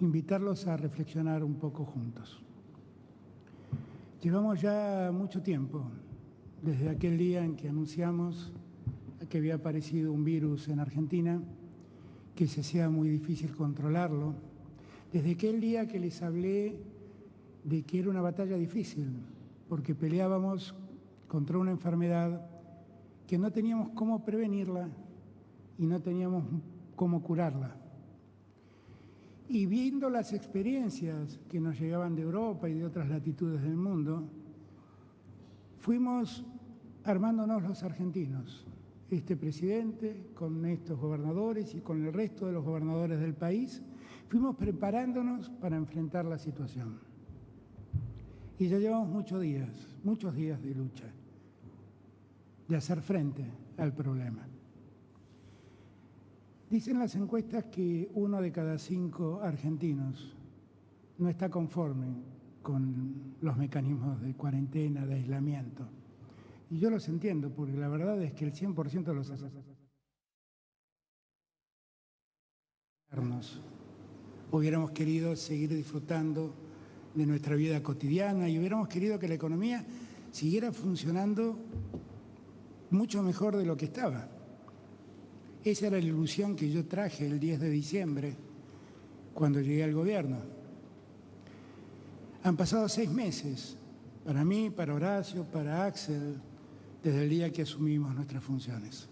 invitarlos a reflexionar un poco juntos. Llevamos ya mucho tiempo, desde aquel día en que anunciamos que había aparecido un virus en Argentina, que se hacía muy difícil controlarlo, desde aquel día que les hablé de que era una batalla difícil, porque peleábamos contra una enfermedad que no teníamos cómo prevenirla y no teníamos cómo curarla. Y viendo las experiencias que nos llegaban de Europa y de otras latitudes del mundo, fuimos armándonos los argentinos, este presidente con estos gobernadores y con el resto de los gobernadores del país, fuimos preparándonos para enfrentar la situación. Y ya llevamos muchos días de lucha, de hacer frente al problema. Dicen las encuestas que 1 de cada 5 argentinos no está conforme con los mecanismos de cuarentena, de aislamiento. Y yo los entiendo, porque la verdad es que el 100% de los argentinos hubiéramos querido seguir disfrutando de nuestra vida cotidiana y hubiéramos querido que la economía siguiera funcionando mucho mejor de lo que estaba. Esa era la ilusión que yo traje el 10 de diciembre, cuando llegué al gobierno. Han pasado 6 meses, para mí, para Horacio, para Axel, desde el día que asumimos nuestras funciones.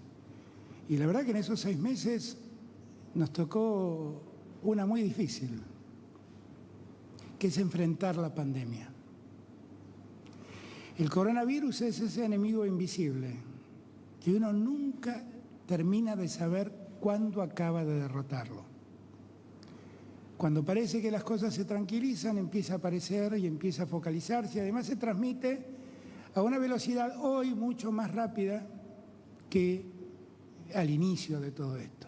Y la verdad que en esos 6 meses nos tocó una muy difícil, que es enfrentar la pandemia. El coronavirus es ese enemigo invisible, que uno nunca termina de saber cuándo acaba de derrotarlo. Cuando parece que las cosas se tranquilizan, empieza a aparecer y empieza a focalizarse. Además se transmite a una velocidad hoy mucho más rápida que al inicio de todo esto.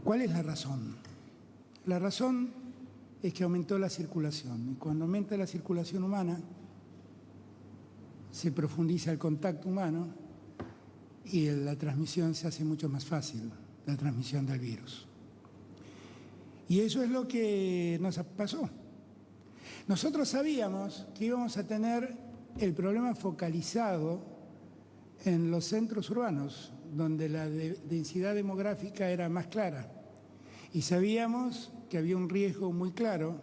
¿Cuál es la razón? La razón es que aumentó la circulación. Y cuando aumenta la circulación humana, se profundiza el contacto humano y la transmisión se hace mucho más fácil, la transmisión del virus. Y eso es lo que nos pasó. Nosotros sabíamos que íbamos a tener el problema focalizado en los centros urbanos, donde la densidad demográfica era más clara. Y sabíamos que había un riesgo muy claro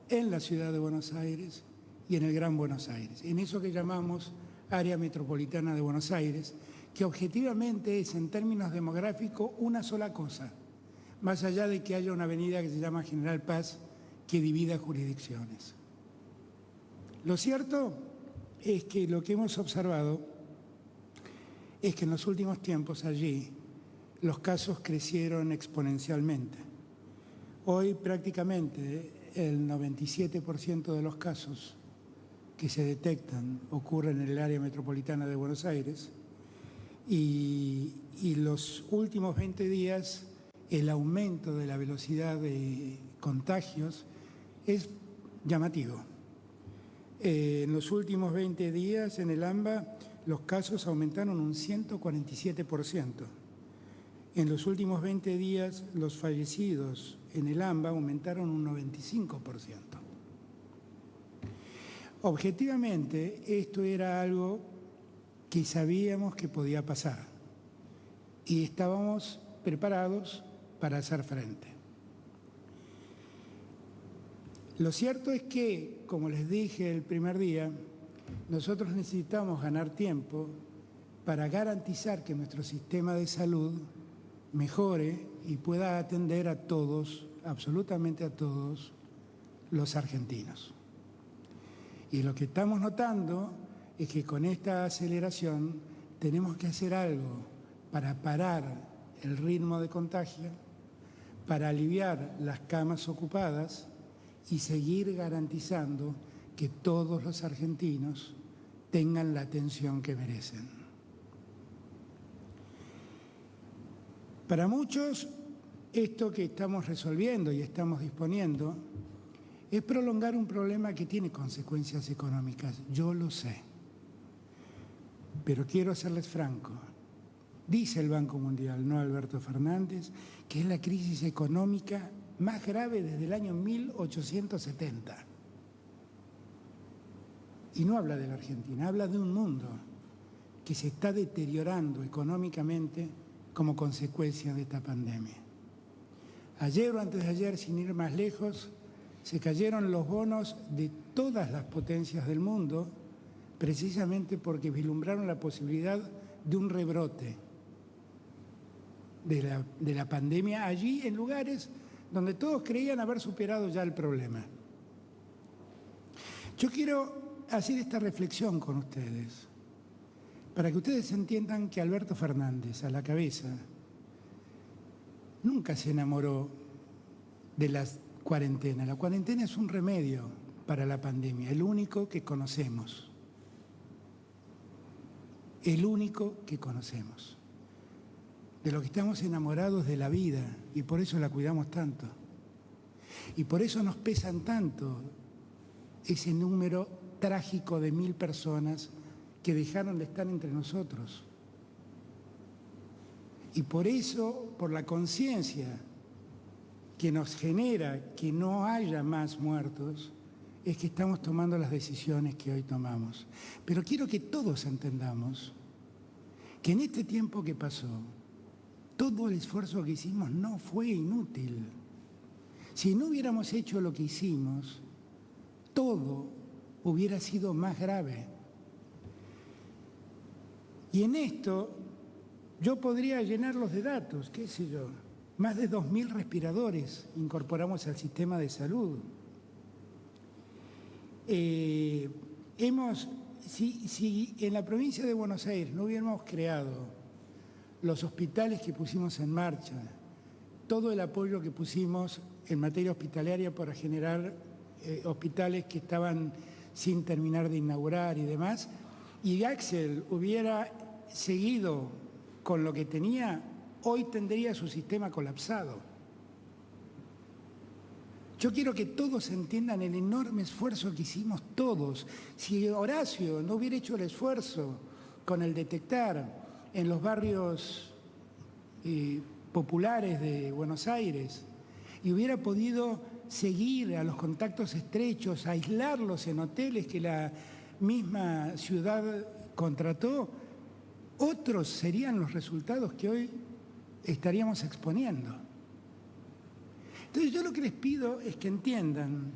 en la ciudad de Buenos Aires y en el Gran Buenos Aires, en eso que llamamos área metropolitana de Buenos Aires, que objetivamente es, en términos demográficos, una sola cosa, más allá de que haya una avenida que se llama General Paz que divida jurisdicciones. Lo cierto es que lo que hemos observado es que en los últimos tiempos allí los casos crecieron exponencialmente. Hoy prácticamente el 97% de los casos que se detectan ocurren en el área metropolitana de Buenos Aires y los últimos 20 días el aumento de la velocidad de contagios es llamativo. En los últimos 20 días en el AMBA los casos aumentaron un 147%. En los últimos 20 días los fallecidos en el AMBA aumentaron un 95%. Objetivamente, esto era algo que sabíamos que podía pasar y estábamos preparados para hacer frente. Lo cierto es que, como les dije el primer día, nosotros necesitamos ganar tiempo para garantizar que nuestro sistema de salud mejore y pueda atender a todos, absolutamente a todos, los argentinos. Y lo que estamos notando es que con esta aceleración tenemos que hacer algo para parar el ritmo de contagio, para aliviar las camas ocupadas y seguir garantizando que todos los argentinos tengan la atención que merecen. Para muchos, esto que estamos resolviendo y estamos disponiendo es prolongar un problema que tiene consecuencias económicas, yo lo sé. Pero quiero serles franco, Dice el Banco Mundial, no Alberto Fernández, que es la crisis económica más grave desde el año 1870. Y no habla de la Argentina, habla de un mundo que se está deteriorando económicamente como consecuencia de esta pandemia. Ayer o antes de ayer, sin ir más lejos, se cayeron los bonos de todas las potencias del mundo, precisamente porque vislumbraron la posibilidad de un rebrote de la pandemia allí en lugares donde todos creían haber superado ya el problema. Yo quiero hacer esta reflexión con ustedes, para que ustedes entiendan que Alberto Fernández, a la cabeza, nunca se enamoró de la cuarentena. La cuarentena es un remedio para la pandemia, el único que conocemos. El único que conocemos. De lo que estamos enamorados de la vida y por eso la cuidamos tanto. Y por eso nos pesan tanto ese número trágico de 1000 personas que dejaron de estar entre nosotros. Y por eso, por la conciencia que nos genera que no haya más muertos, es que estamos tomando las decisiones que hoy tomamos. Pero quiero que todos entendamos que en este tiempo que pasó, todo el esfuerzo que hicimos no fue inútil. Si no hubiéramos hecho lo que hicimos, todo hubiera sido más grave. Y en esto yo podría llenarlos de datos, qué sé yo. Más de 2000 respiradores incorporamos al sistema de salud. Si en la provincia de Buenos Aires no hubiéramos creado los hospitales que pusimos en marcha, todo el apoyo que pusimos en materia hospitalaria para generar hospitales que estaban sin terminar de inaugurar y demás, y Axel hubiera seguido con lo que tenía, hoy tendría su sistema colapsado. Yo quiero que todos entiendan el enorme esfuerzo que hicimos todos. Si Horacio no hubiera hecho el esfuerzo con el detectar en los barrios populares de Buenos Aires y hubiera podido seguir a los contactos estrechos, aislarlos en hoteles que la misma ciudad contrató, otros serían los resultados que hoy estaríamos exponiendo. Entonces yo lo que les pido es que entiendan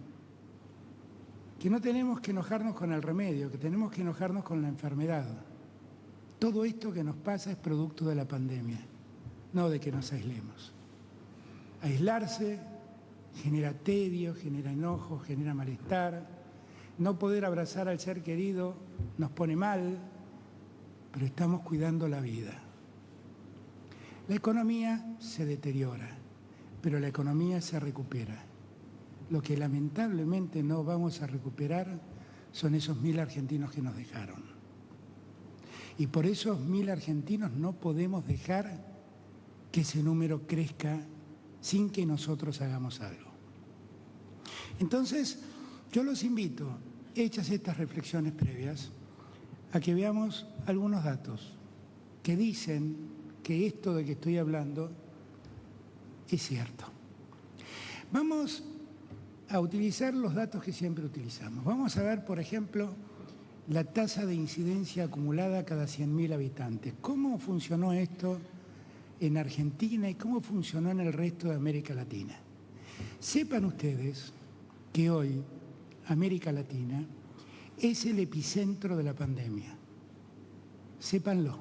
que no tenemos que enojarnos con el remedio, que tenemos que enojarnos con la enfermedad. Todo esto que nos pasa es producto de la pandemia, no de que nos aislemos. Aislarse genera tedio, genera enojo, genera malestar. No poder abrazar al ser querido nos pone mal, pero estamos cuidando la vida. La economía se deteriora, pero la economía se recupera. Lo que lamentablemente no vamos a recuperar son esos 1000 argentinos que nos dejaron. Y por esos 1000 argentinos no podemos dejar que ese número crezca sin que nosotros hagamos algo. Entonces, yo los invito, hechas estas reflexiones previas, a que veamos algunos datos que dicen que esto de que estoy hablando es cierto. Vamos a utilizar los datos que siempre utilizamos. Vamos a ver, por ejemplo, la tasa de incidencia acumulada cada 100.000 habitantes. ¿Cómo funcionó esto en Argentina y cómo funcionó en el resto de América Latina? Sepan ustedes que hoy América Latina es el epicentro de la pandemia. Sépanlo.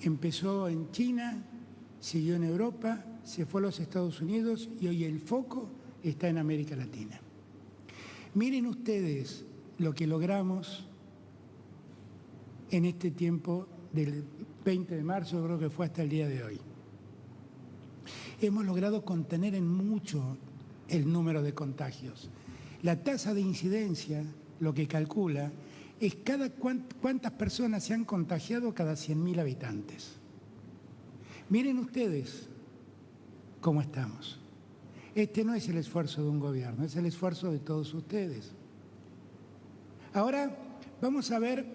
Empezó en China, siguió en Europa, se fue a los Estados Unidos y hoy el foco está en América Latina. Miren ustedes lo que logramos en este tiempo del 20 de marzo, creo que fue hasta el día de hoy. Hemos logrado contener en mucho el número de contagios. La tasa de incidencia, lo que calcula, es cuántas personas se han contagiado cada 100.000 habitantes. Miren ustedes cómo estamos. Este no es el esfuerzo de un gobierno, es el esfuerzo de todos ustedes. Ahora vamos a ver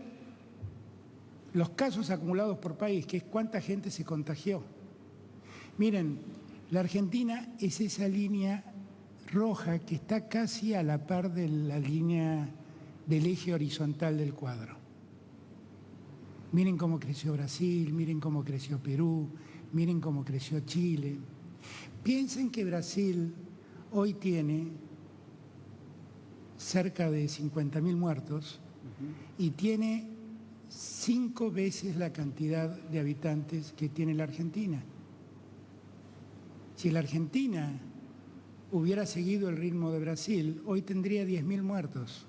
los casos acumulados por país, que es cuánta gente se contagió. Miren, la Argentina es esa línea roja que está casi a la par de la línea del eje horizontal del cuadro. Miren cómo creció Brasil, miren cómo creció Perú, miren cómo creció Chile. Piensen que Brasil hoy tiene cerca de 50.000 muertos y tiene 5 veces la cantidad de habitantes que tiene la Argentina. Si la Argentina hubiera seguido el ritmo de Brasil, hoy tendría 10.000 muertos.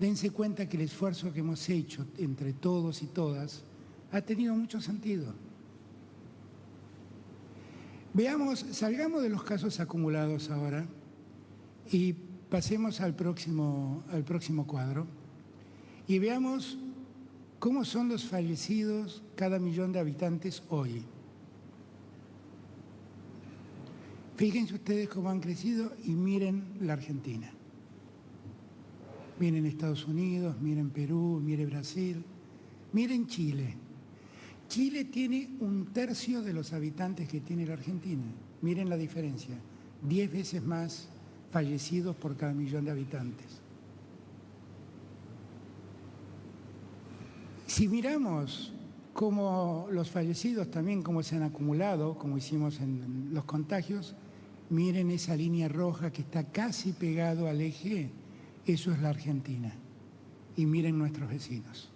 Dense cuenta que el esfuerzo que hemos hecho entre todos y todas ha tenido mucho sentido. Veamos, salgamos de los casos acumulados ahora y pasemos al próximo cuadro y veamos cómo son los fallecidos cada millón de habitantes hoy. Fíjense ustedes cómo han crecido y miren la Argentina. Miren Estados Unidos, miren Perú, miren Brasil, miren Chile. Chile tiene 1/3 de los habitantes que tiene la Argentina. Miren la diferencia, 10 veces más fallecidos por cada millón de habitantes. Si miramos cómo los fallecidos también, cómo se han acumulado, como hicimos en los contagios, miren esa línea roja que está casi pegado al eje, eso es la Argentina. Y miren nuestros vecinos.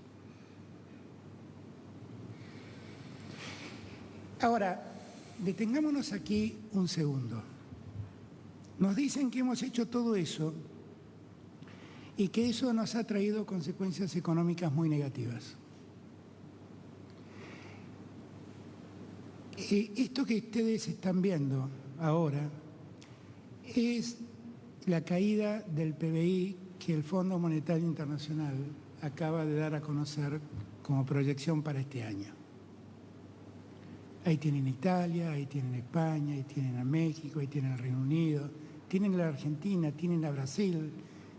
Ahora, detengámonos aquí un segundo. Nos dicen que hemos hecho todo eso y que eso nos ha traído consecuencias económicas muy negativas. Esto que ustedes están viendo ahora es la caída del PBI que el Fondo Monetario Internacional acaba de dar a conocer como proyección para este año. Ahí tienen Italia, ahí tienen España, ahí tienen a México, ahí tienen al Reino Unido, tienen a la Argentina, tienen a Brasil,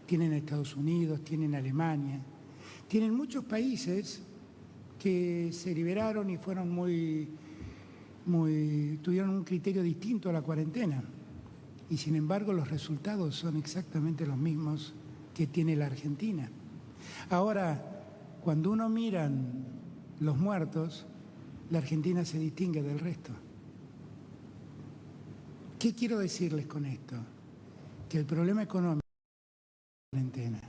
tienen a Estados Unidos, tienen a Alemania. Tienen muchos países que se liberaron y fueron tuvieron un criterio distinto a la cuarentena. Y sin embargo los resultados son exactamente los mismos que tiene la Argentina. Ahora, cuando uno mira los muertos, la Argentina se distingue del resto. ¿Qué quiero decirles con esto? Que el problema económico es la cuarentena.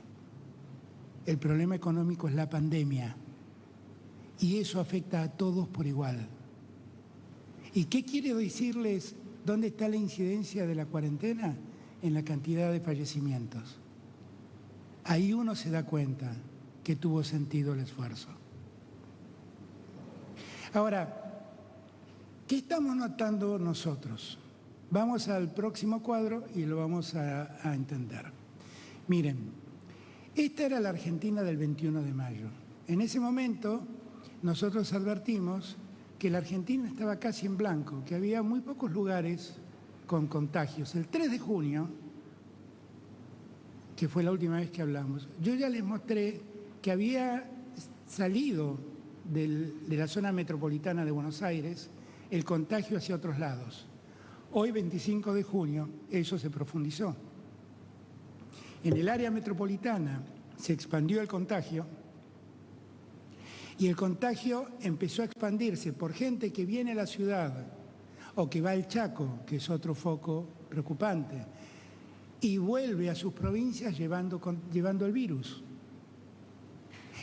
El problema económico es la pandemia. Y eso afecta a todos por igual. ¿Y qué quiero decirles? ¿Dónde está la incidencia de la cuarentena? En la cantidad de fallecimientos. Ahí uno se da cuenta que tuvo sentido el esfuerzo. Ahora, ¿qué estamos notando nosotros? Vamos al próximo cuadro y lo vamos a entender. Miren, esta era la Argentina del 21 de mayo. En ese momento nosotros advertimos que la Argentina estaba casi en blanco, que había muy pocos lugares con contagios. El 3 de junio, que fue la última vez que hablamos, yo ya les mostré que había salido de la zona metropolitana de Buenos Aires el contagio hacia otros lados. Hoy, 25 de junio, eso se profundizó. En el área metropolitana se expandió el contagio y el contagio empezó a expandirse por gente que viene a la ciudad o que va al Chaco, que es otro foco preocupante, y vuelve a sus provincias llevando el virus.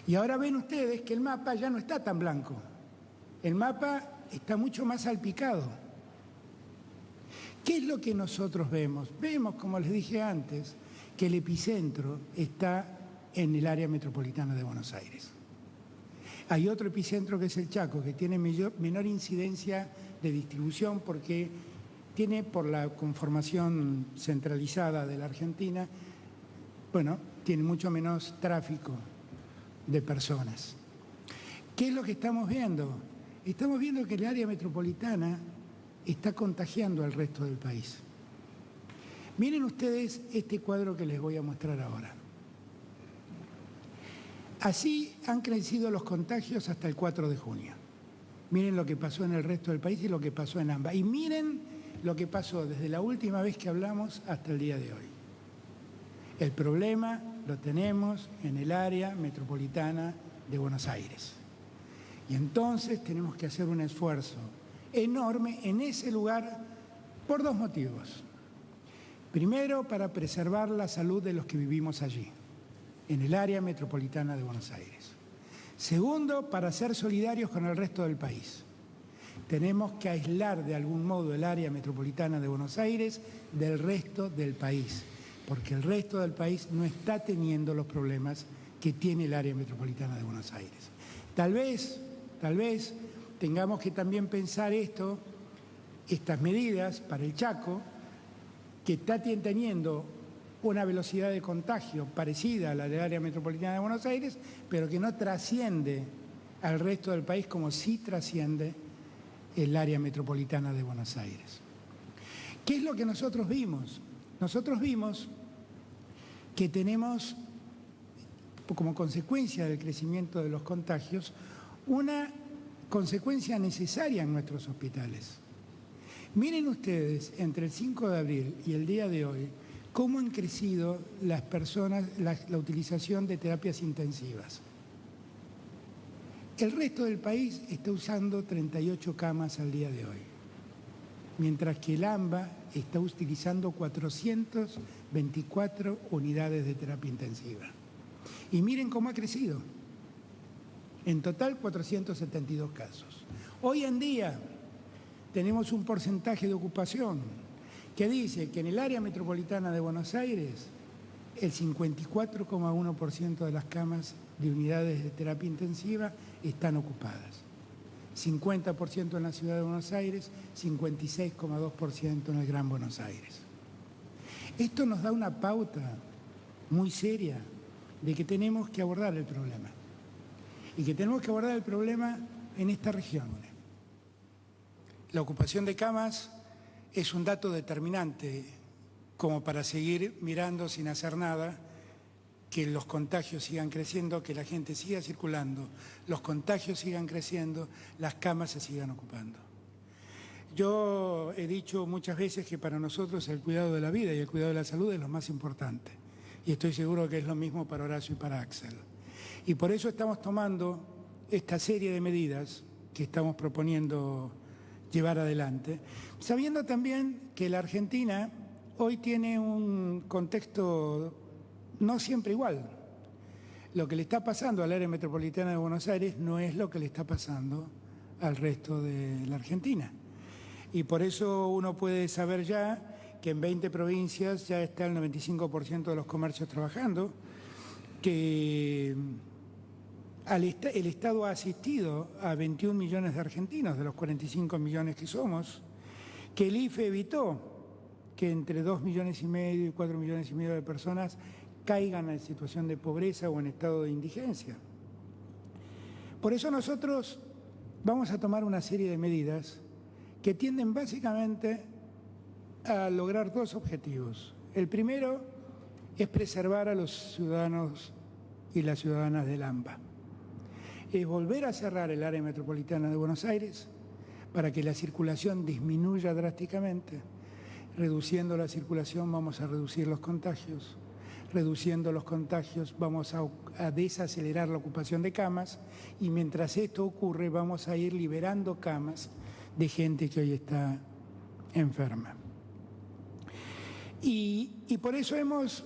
Y ahora ven ustedes que el mapa ya no está tan blanco. El mapa está mucho más salpicado. ¿Qué es lo que nosotros vemos? Vemos, como les dije antes, que el epicentro está en el área metropolitana de Buenos Aires. Hay otro epicentro que es el Chaco, que tiene menor incidencia de distribución porque tiene, por la conformación centralizada de la Argentina, bueno, tiene mucho menos tráfico de personas. ¿Qué es lo que estamos viendo? Estamos viendo que el área metropolitana está contagiando al resto del país. Miren ustedes este cuadro que les voy a mostrar ahora. Así han crecido los contagios hasta el 4 de junio. Miren lo que pasó en el resto del país y lo que pasó en AMBA. Y miren lo que pasó desde la última vez que hablamos hasta el día de hoy. El problema lo tenemos en el área metropolitana de Buenos Aires. Y entonces tenemos que hacer un esfuerzo enorme en ese lugar por dos motivos. Primero, para preservar la salud de los que vivimos allí, en el área metropolitana de Buenos Aires. Segundo, para ser solidarios con el resto del país. Tenemos que aislar de algún modo el área metropolitana de Buenos Aires del resto del país, porque el resto del país no está teniendo los problemas que tiene el área metropolitana de Buenos Aires. Tal vez tengamos que también pensar estas medidas para el Chaco, que está teniendo una velocidad de contagio parecida a la del área metropolitana de Buenos Aires, pero que no trasciende al resto del país como sí trasciende el área metropolitana de Buenos Aires. ¿Qué es lo que nosotros vimos? Nosotros vimos que tenemos, como consecuencia del crecimiento de los contagios, una consecuencia necesaria en nuestros hospitales. Miren ustedes, entre el 5 de abril y el día de hoy, cómo han crecido las personas, la utilización de terapias intensivas. El resto del país está usando 38 camas al día de hoy, mientras que el AMBA está utilizando 424 unidades de terapia intensiva. Y miren cómo ha crecido. En total, 472 casos. Hoy en día tenemos un porcentaje de ocupación que dice que en el área metropolitana de Buenos Aires el 54,1% de las camas de unidades de terapia intensiva están ocupadas. 50% en la ciudad de Buenos Aires, 56,2% en el Gran Buenos Aires. Esto nos da una pauta muy seria de que tenemos que abordar el problema. Y que tenemos que abordar el problema en esta región. La ocupación de camas es un dato determinante como para seguir mirando sin hacer nada, que los contagios sigan creciendo, que la gente siga circulando, los contagios sigan creciendo, las camas se sigan ocupando. Yo he dicho muchas veces que para nosotros el cuidado de la vida y el cuidado de la salud es lo más importante. Y estoy seguro que es lo mismo para Horacio y para Axel. Y por eso estamos tomando esta serie de medidas que estamos proponiendo llevar adelante, sabiendo también que la Argentina hoy tiene un contexto no siempre igual. Lo que le está pasando al área metropolitana de Buenos Aires no es lo que le está pasando al resto de la Argentina. Y por eso uno puede saber ya que en 20 provincias ya está el 95% de los comercios trabajando, que el Estado ha asistido a 21 millones de argentinos, de los 45 millones que somos, que el IFE evitó que entre 2,5 millones y 4,5 millones de personas caigan en situación de pobreza o en estado de indigencia. Por eso nosotros vamos a tomar una serie de medidas que tienden básicamente a lograr dos objetivos. El primero es preservar a los ciudadanos y las ciudadanas del AMBA. Es volver a cerrar el área metropolitana de Buenos Aires para que la circulación disminuya drásticamente. Reduciendo la circulación vamos a reducir los contagios. Reduciendo los contagios vamos a desacelerar la ocupación de camas y mientras esto ocurre vamos a ir liberando camas de gente que hoy está enferma. Y por eso hemos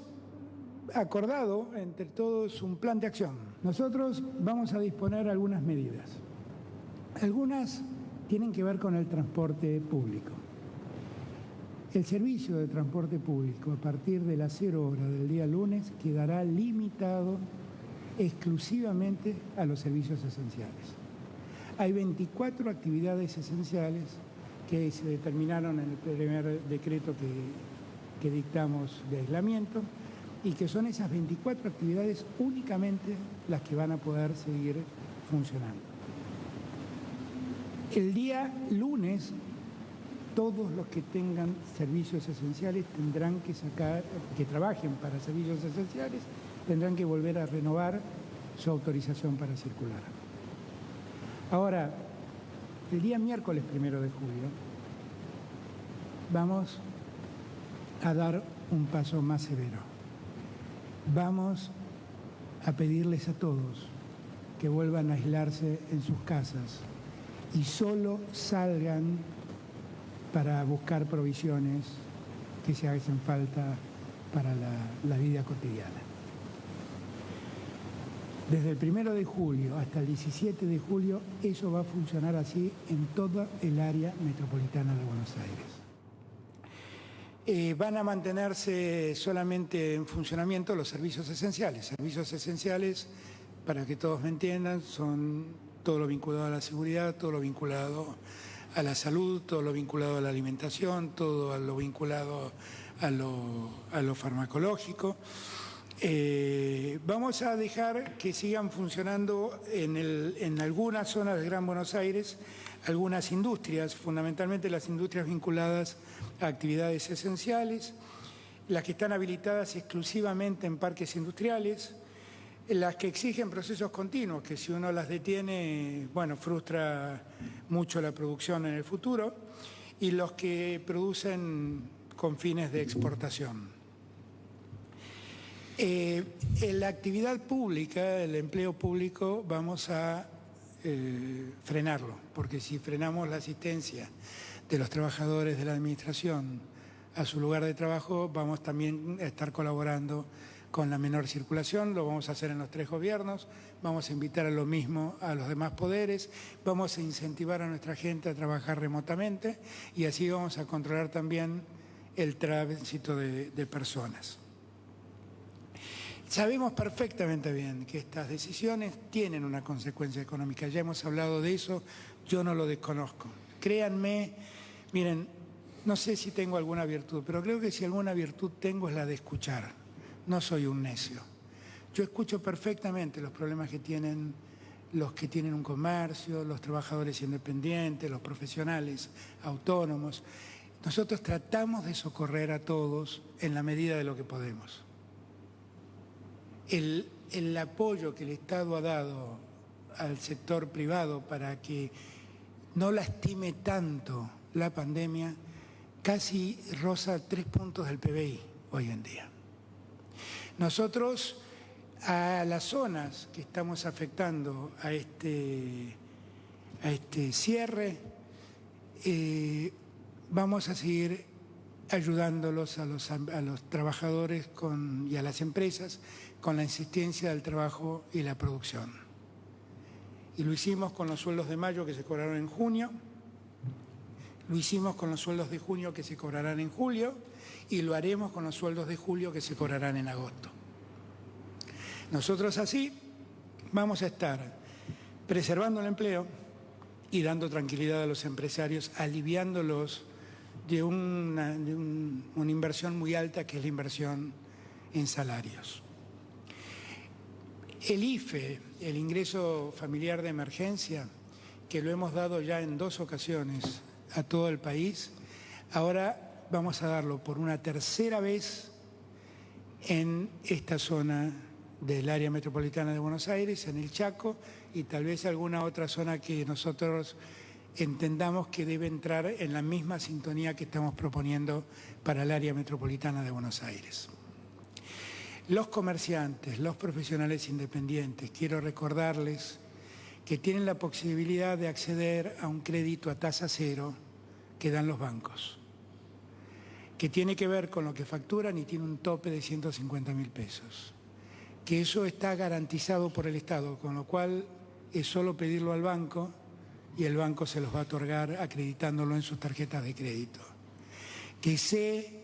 acordado entre todos un plan de acción. Nosotros vamos a disponer algunas medidas. Algunas tienen que ver con el transporte público. El servicio de transporte público a partir de las 0 horas del día lunes quedará limitado exclusivamente a los servicios esenciales. Hay 24 actividades esenciales que se determinaron en el primer decreto que dictamos de aislamiento y que son esas 24 actividades únicamente las que van a poder seguir funcionando. El día lunes, todos los que tengan servicios esenciales tendrán que trabajen para servicios esenciales, tendrán que volver a renovar su autorización para circular. Ahora, el día miércoles 1 de julio vamos a dar un paso más severo. Vamos a pedirles a todos que vuelvan a aislarse en sus casas y solo salgan para buscar provisiones que se hacen falta para la vida cotidiana. Desde el 1 de julio hasta el 17 de julio, eso va a funcionar así en toda el área metropolitana de Buenos Aires. Van a mantenerse solamente en funcionamiento los servicios esenciales. Servicios esenciales, para que todos me entiendan, son todo lo vinculado a la seguridad, todo lo vinculado a la salud, todo lo vinculado a la alimentación, todo lo vinculado a lo farmacológico. Vamos a dejar que sigan funcionando en algunas zonas del Gran Buenos Aires algunas industrias, fundamentalmente las industrias vinculadas a actividades esenciales, las que están habilitadas exclusivamente en parques industriales, las que exigen procesos continuos, que si uno las detiene, bueno, frustra mucho la producción en el futuro, y los que producen con fines de exportación. En la actividad pública, el empleo público, vamos a frenarlo, porque si frenamos la asistencia de los trabajadores de la administración a su lugar de trabajo, vamos también a estar colaborando con la menor circulación. Lo vamos a hacer en los 3 gobiernos, vamos a invitar a lo mismo a los demás poderes, vamos a incentivar a nuestra gente a trabajar remotamente y así vamos a controlar también el tránsito de personas. Sabemos perfectamente bien que estas decisiones tienen una consecuencia económica, ya hemos hablado de eso, yo no lo desconozco. Créanme, miren, no sé si tengo alguna virtud, pero creo que si alguna virtud tengo es la de escuchar, no soy un necio. Yo escucho perfectamente los problemas que tienen los que tienen un comercio, los trabajadores independientes, los profesionales autónomos. Nosotros tratamos de socorrer a todos en la medida de lo que podemos. El apoyo que el Estado ha dado al sector privado para que no lastime tanto la pandemia casi roza 3 puntos del PBI hoy en día. Nosotros a las zonas que estamos afectando a este cierre vamos a seguir ayudándolos a los trabajadores y a las empresas con la insistencia del trabajo y la producción. Y lo hicimos con los sueldos de mayo que se cobraron en junio, lo hicimos con los sueldos de junio que se cobrarán en julio y lo haremos con los sueldos de julio que se cobrarán en agosto. Nosotros así vamos a estar preservando el empleo y dando tranquilidad a los empresarios, aliviándolos de una inversión muy alta que es la inversión en salarios. El IFE, el ingreso familiar de emergencia, que lo hemos dado ya en 2 ocasiones a todo el país, ahora vamos a darlo por una 3.ª vez en esta zona del área metropolitana de Buenos Aires, en el Chaco y tal vez alguna otra zona que nosotros entendamos que debe entrar en la misma sintonía que estamos proponiendo para el área metropolitana de Buenos Aires. Los comerciantes, los profesionales independientes, quiero recordarles que tienen la posibilidad de acceder a un crédito a tasa cero que dan los bancos, que tiene que ver con lo que facturan y tiene un tope de 150.000 pesos, que eso está garantizado por el Estado, con lo cual es solo pedirlo al banco y el banco se los va a otorgar acreditándolo en sus tarjetas de crédito. Que sé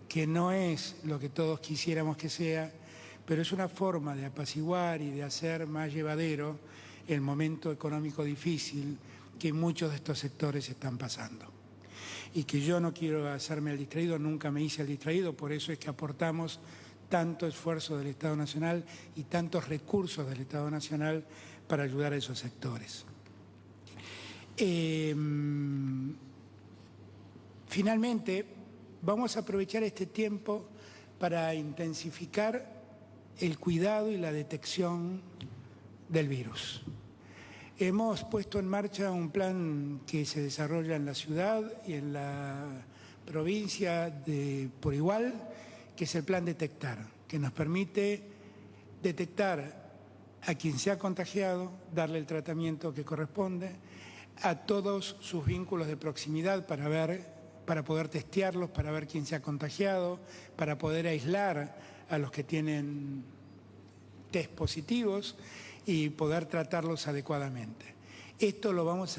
que no es lo que todos quisiéramos que sea, pero es una forma de apaciguar y de hacer más llevadero el momento económico difícil que muchos de estos sectores están pasando. Y que yo no quiero hacerme el distraído, nunca me hice el distraído, por eso es que aportamos tanto esfuerzo del Estado Nacional y tantos recursos del Estado Nacional para ayudar a esos sectores. Finalmente, vamos a aprovechar este tiempo para intensificar el cuidado y la detección del virus. Hemos puesto en marcha un plan que se desarrolla en la ciudad y en la provincia por igual, que es el plan Detectar, que nos permite detectar a quien se ha contagiado, darle el tratamiento que corresponde, a todos sus vínculos de proximidad para poder testearlos, para ver quién se ha contagiado, para poder aislar a los que tienen test positivos y poder tratarlos adecuadamente. Esto lo vamos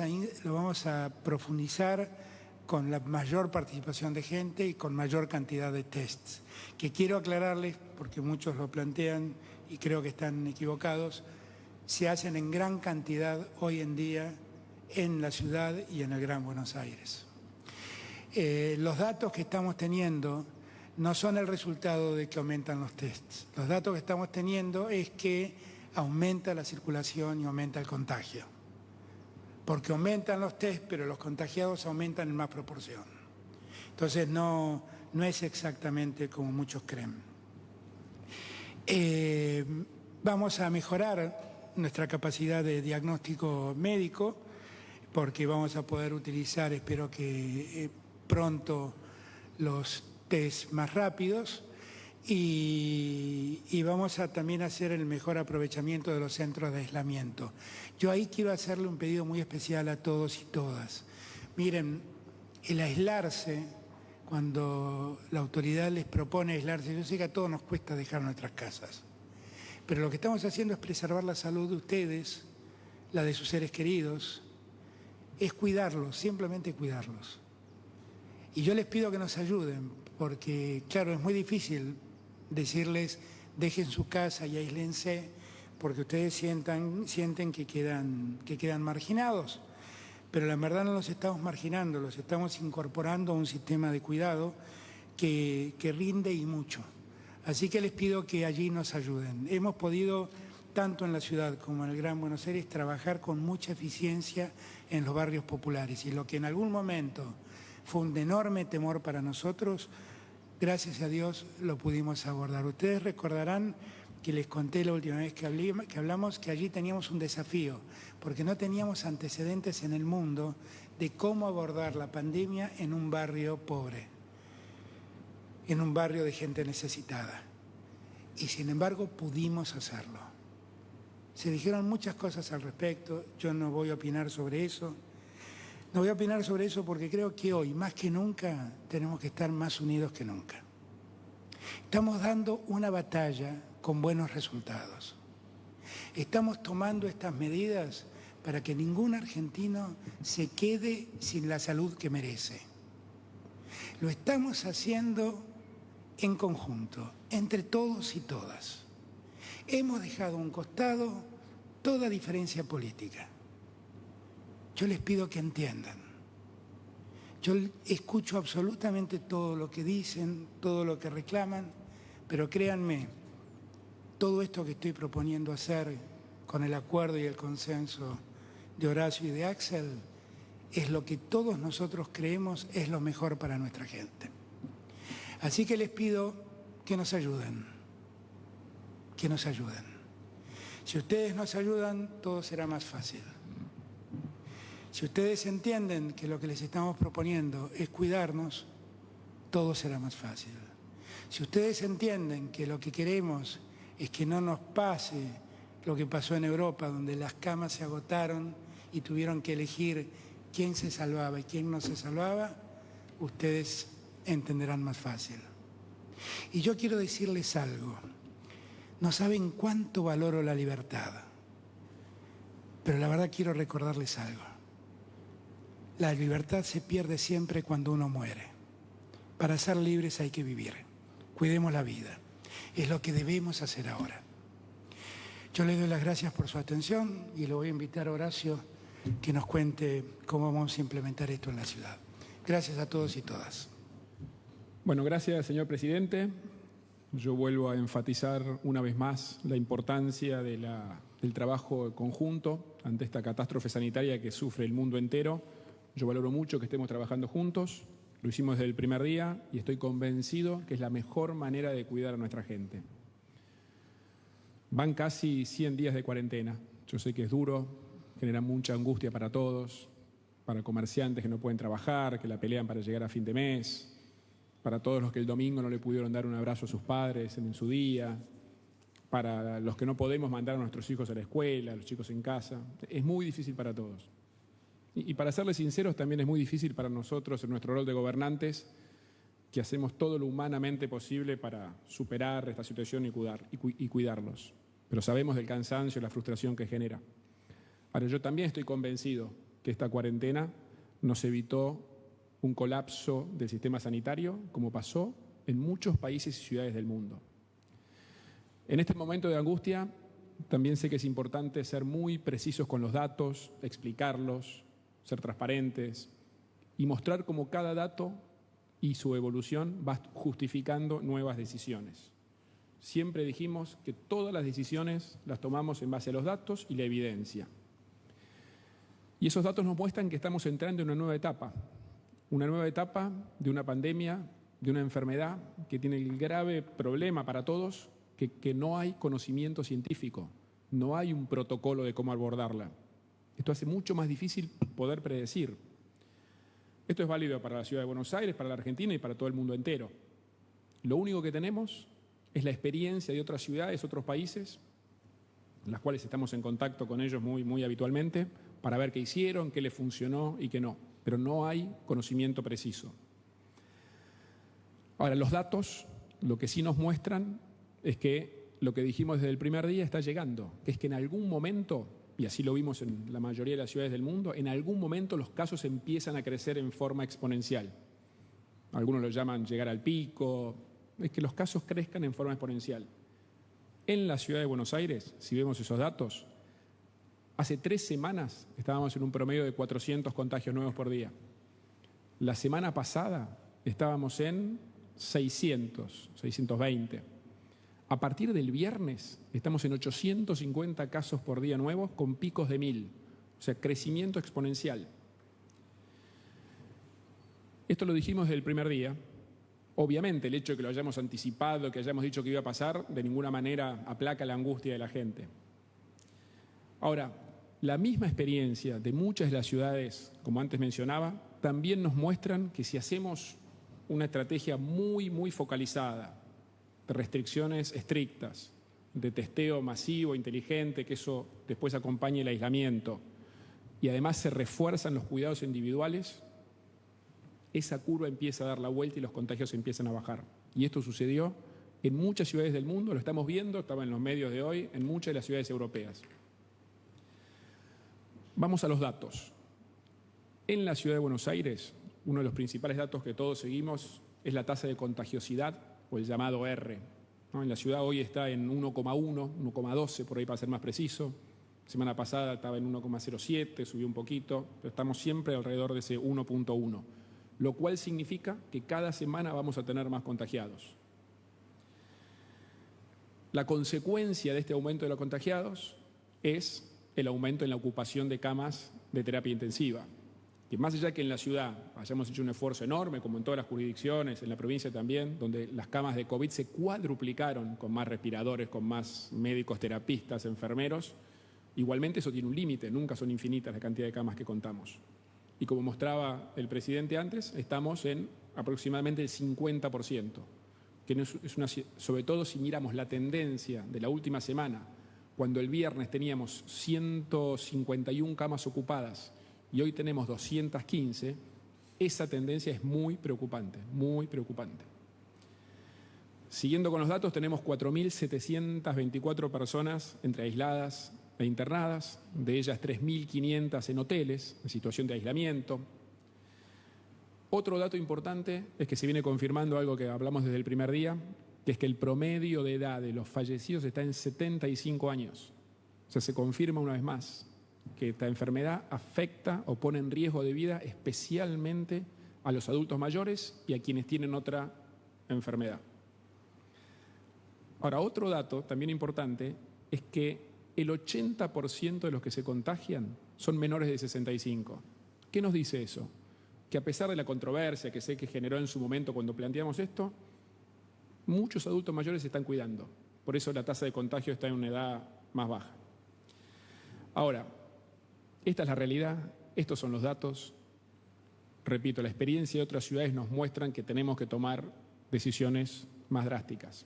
a profundizar con la mayor participación de gente y con mayor cantidad de tests, que quiero aclararles, porque muchos lo plantean y creo que están equivocados, se hacen en gran cantidad hoy en día en la ciudad y en el Gran Buenos Aires. Los datos que estamos teniendo no son el resultado de que aumentan los tests. Los datos que estamos teniendo es que aumenta la circulación y aumenta el contagio. Porque aumentan los tests, pero los contagiados aumentan en más proporción. Entonces no es exactamente como muchos creen. Vamos a mejorar nuestra capacidad de diagnóstico médico, porque vamos a poder utilizar, espero que pronto, los test más rápidos y vamos a también hacer el mejor aprovechamiento de los centros de aislamiento. Yo ahí quiero hacerle un pedido muy especial a todos y todas. Miren, el aislarse, cuando la autoridad les propone aislarse, yo sé que a todos nos cuesta dejar nuestras casas, pero lo que estamos haciendo es preservar la salud de ustedes, la de sus seres queridos, es cuidarlos, simplemente cuidarlos. Y yo les pido que nos ayuden, porque claro, es muy difícil decirles dejen su casa y aíslense, porque ustedes sienten que quedan marginados, pero la verdad no los estamos marginando, los estamos incorporando a un sistema de cuidado que rinde y mucho. Así que les pido que allí nos ayuden. Hemos podido, tanto en la ciudad como en el Gran Buenos Aires, trabajar con mucha eficiencia en los barrios populares, y lo que en algún momento fue un enorme temor para nosotros, gracias a Dios lo pudimos abordar. Ustedes recordarán que les conté la última vez que hablamos que allí teníamos un desafío, porque no teníamos antecedentes en el mundo de cómo abordar la pandemia en un barrio pobre, en un barrio de gente necesitada. Y sin embargo pudimos hacerlo. Se dijeron muchas cosas al respecto, yo no voy a opinar sobre eso. No voy a opinar sobre eso porque creo que hoy, más que nunca, tenemos que estar más unidos que nunca. Estamos dando una batalla con buenos resultados. Estamos tomando estas medidas para que ningún argentino se quede sin la salud que merece. Lo estamos haciendo en conjunto, entre todos y todas. Hemos dejado a un costado toda diferencia política. Yo les pido que entiendan. Yo escucho absolutamente todo lo que dicen, todo lo que reclaman, pero créanme, todo esto que estoy proponiendo hacer con el acuerdo y el consenso de Horacio y de Axel es lo que todos nosotros creemos es lo mejor para nuestra gente. Así que les pido que nos ayuden, que nos ayuden. Si ustedes nos ayudan, todo será más fácil. Si ustedes entienden que lo que les estamos proponiendo es cuidarnos, todo será más fácil. Si ustedes entienden que lo que queremos es que no nos pase lo que pasó en Europa, donde las camas se agotaron y tuvieron que elegir quién se salvaba y quién no se salvaba, ustedes entenderán más fácil. Y yo quiero decirles algo. No saben cuánto valoro la libertad, pero la verdad quiero recordarles algo. La libertad se pierde siempre cuando uno muere. Para ser libres hay que vivir. Cuidemos la vida. Es lo que debemos hacer ahora. Yo le doy las gracias por su atención y le voy a invitar a Horacio que nos cuente cómo vamos a implementar esto en la ciudad. Gracias a todos y todas. Bueno, gracias, señor presidente. Yo vuelvo a enfatizar una vez más la importancia del trabajo conjunto ante esta catástrofe sanitaria que sufre el mundo entero. Yo valoro mucho que estemos trabajando juntos, lo hicimos desde el primer día y estoy convencido que es la mejor manera de cuidar a nuestra gente. Van casi 100 días de cuarentena. Yo sé que es duro, genera mucha angustia para todos, para comerciantes que no pueden trabajar, que la pelean para llegar a fin de mes, para todos los que el domingo no le pudieron dar un abrazo a sus padres en su día, para los que no podemos mandar a nuestros hijos a la escuela, a los chicos en casa. Es muy difícil para todos. Y para serles sinceros, también es muy difícil para nosotros en nuestro rol de gobernantes, que hacemos todo lo humanamente posible para superar esta situación y cuidarlos. Pero sabemos del cansancio y la frustración que genera. Ahora, yo también estoy convencido que esta cuarentena nos evitó un colapso del sistema sanitario, como pasó en muchos países y ciudades del mundo. En este momento de angustia, también sé que es importante ser muy precisos con los datos, explicarlos, ser transparentes y mostrar cómo cada dato y su evolución va justificando nuevas decisiones. Siempre dijimos que todas las decisiones las tomamos en base a los datos y la evidencia. Y esos datos nos muestran que estamos entrando en una nueva etapa de una pandemia, de una enfermedad que tiene el grave problema para todos, que no hay conocimiento científico, no hay un protocolo de cómo abordarla. Esto hace mucho más difícil poder predecir. Esto es válido para la ciudad de Buenos Aires, para la Argentina y para todo el mundo entero. Lo único que tenemos es la experiencia de otras ciudades, otros países, en las cuales estamos en contacto con ellos muy habitualmente, para ver qué hicieron, qué les funcionó y qué no. Pero no hay conocimiento preciso. Ahora, los datos, lo que sí nos muestran es que lo que dijimos desde el primer día está llegando, que es que en algún momento, y así lo vimos en la mayoría de las ciudades del mundo, en algún momento los casos empiezan a crecer en forma exponencial. Algunos lo llaman llegar al pico, es que los casos crezcan en forma exponencial. En la ciudad de Buenos Aires, si vemos esos datos, hace 3 semanas estábamos en un promedio de 400 contagios nuevos por día. La semana pasada estábamos en 600, 620. A partir del viernes estamos en 850 casos por día nuevos con picos de 1000, o sea, crecimiento exponencial. Esto lo dijimos desde el primer día. Obviamente el hecho de que lo hayamos anticipado, que hayamos dicho que iba a pasar, de ninguna manera aplaca la angustia de la gente. Ahora, la misma experiencia de muchas de las ciudades, como antes mencionaba, también nos muestran que si hacemos una estrategia muy focalizada, de restricciones estrictas, de testeo masivo, inteligente, que eso después acompañe el aislamiento, y además se refuerzan los cuidados individuales, esa curva empieza a dar la vuelta y los contagios empiezan a bajar. Y esto sucedió en muchas ciudades del mundo, lo estamos viendo, estaba en los medios de hoy, en muchas de las ciudades europeas. Vamos a los datos. En la ciudad de Buenos Aires, uno de los principales datos que todos seguimos es la tasa de contagiosidad, o el llamado R. En la ciudad hoy está en 1,1, 1,12, por ahí para ser más preciso. Semana pasada estaba en 1,07, subió un poquito, pero estamos siempre alrededor de ese 1,1, lo cual significa que cada semana vamos a tener más contagiados. La consecuencia de este aumento de los contagiados es el aumento en la ocupación de camas de terapia intensiva. Que más allá que en la ciudad hayamos hecho un esfuerzo enorme, como en todas las jurisdicciones, en la provincia también, donde las camas de COVID se cuadruplicaron con más respiradores, con más médicos, terapistas, enfermeros, igualmente eso tiene un límite, nunca son infinitas la cantidad de camas que contamos. Y como mostraba el presidente antes, estamos en aproximadamente el 50%, que es sobre todo si miramos la tendencia de la última semana, cuando el viernes teníamos 151 camas ocupadas, y hoy tenemos 215, esa tendencia es muy preocupante, muy preocupante. Siguiendo con los datos, tenemos 4.724 personas entre aisladas e internadas, de ellas 3.500 en hoteles, en situación de aislamiento. Otro dato importante es que se viene confirmando algo que hablamos desde el primer día, que es que el promedio de edad de los fallecidos está en 75 años. O sea, se confirma una vez más que esta enfermedad afecta o pone en riesgo de vida especialmente a los adultos mayores y a quienes tienen otra enfermedad. Ahora, otro dato también importante es que el 80% de los que se contagian son menores de 65. ¿Qué nos dice eso? Que a pesar de la controversia que sé que generó en su momento cuando planteamos esto, muchos adultos mayores se están cuidando. Por eso la tasa de contagio está en una edad más baja. Ahora, esta es la realidad, estos son los datos. Repito, la experiencia de otras ciudades nos muestran que tenemos que tomar decisiones más drásticas.